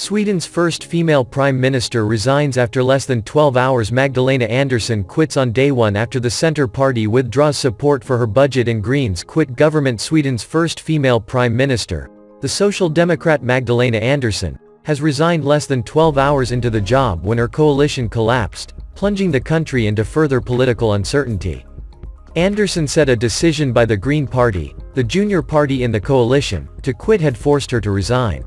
Sweden's first female prime minister resigns after less than 12 hours. Magdalena Andersson quits on day one after the Centre Party withdraws support for her budget and Greens quit government. Sweden's first female prime minister, the Social Democrat Magdalena Andersson, has resigned less than 12 hours into the job when her coalition collapsed, plunging the country into further political uncertainty. Andersson said a decision by the Green Party, the junior party in the coalition, to quit had forced her to resign.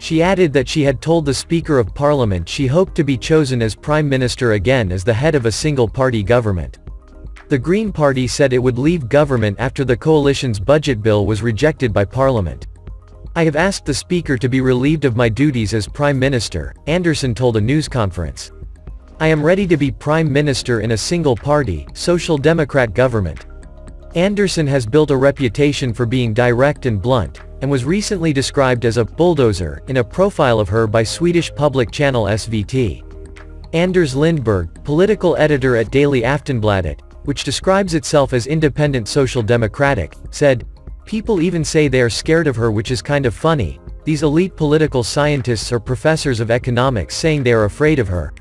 She added that she had told the Speaker of Parliament she hoped to be chosen as Prime Minister again as the head of a single-party government. The Green Party said it would leave government after the coalition's budget bill was rejected by Parliament. "I have asked the Speaker to be relieved of my duties as Prime Minister," Andersson told a news conference. "I am ready to be Prime Minister in a single-party, Social Democrat government." Andersson has built a reputation for being direct and blunt, and was recently described as a bulldozer in a profile of her by Swedish public channel SVT. Anders Lindberg, political editor at Daily Aftonbladet, which describes itself as independent social democratic, said, "People even say they are scared of her, which is kind of funny. These elite political scientists or professors of economics saying they are afraid of her.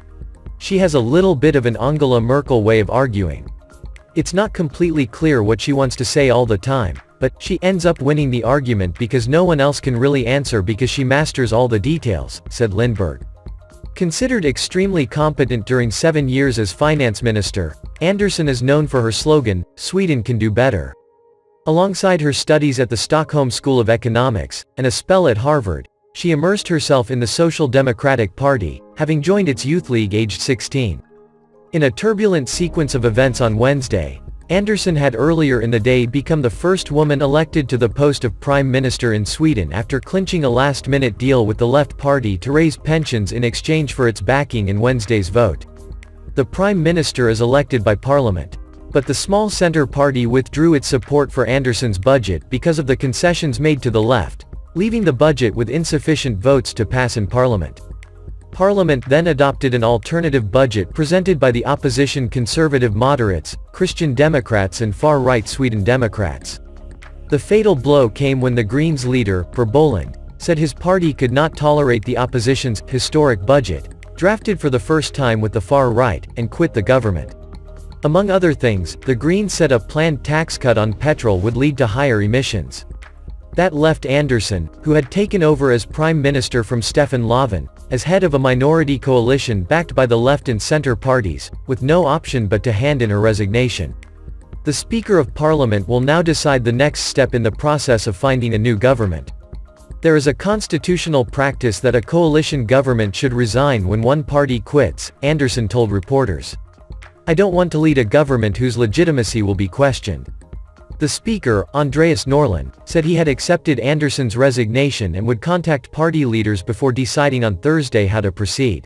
She has a little bit of an Angela Merkel way of arguing. It's not completely clear what she wants to say all the time, but she ends up winning the argument because no one else can really answer because she masters all the details," said Lindberg. Considered extremely competent during 7 years as finance minister, Andersson is known for her slogan, "Sweden can do better." Alongside her studies at the Stockholm School of Economics, and a spell at Harvard, she immersed herself in the Social Democratic Party, having joined its youth league aged 16. In a turbulent sequence of events on Wednesday, Andersson had earlier in the day become the first woman elected to the post of Prime Minister in Sweden after clinching a last-minute deal with the Left Party to raise pensions in exchange for its backing in Wednesday's vote. The Prime Minister is elected by Parliament. But the small Centre Party withdrew its support for Andersson's budget because of the concessions made to the left, leaving the budget with insufficient votes to pass in Parliament. Parliament then adopted an alternative budget presented by the opposition Conservative Moderates, Christian Democrats and far-right Sweden Democrats. The fatal blow came when the Greens leader, Per Bolund, said his party could not tolerate the opposition's historic budget, drafted for the first time with the far right, and quit the government. Among other things, the Greens said a planned tax cut on petrol would lead to higher emissions. That left Andersson, who had taken over as Prime Minister from Stefan Löfven, as head of a minority coalition backed by the left and centre parties, with no option but to hand in her resignation. The Speaker of Parliament will now decide the next step in the process of finding a new government. There is a constitutional practice that a coalition government should resign when one party quits, Andersson told reporters. "I don't want to lead a government whose legitimacy will be questioned." The Speaker, Andreas Norlin, said he had accepted Andersson's resignation and would contact party leaders before deciding on Thursday how to proceed.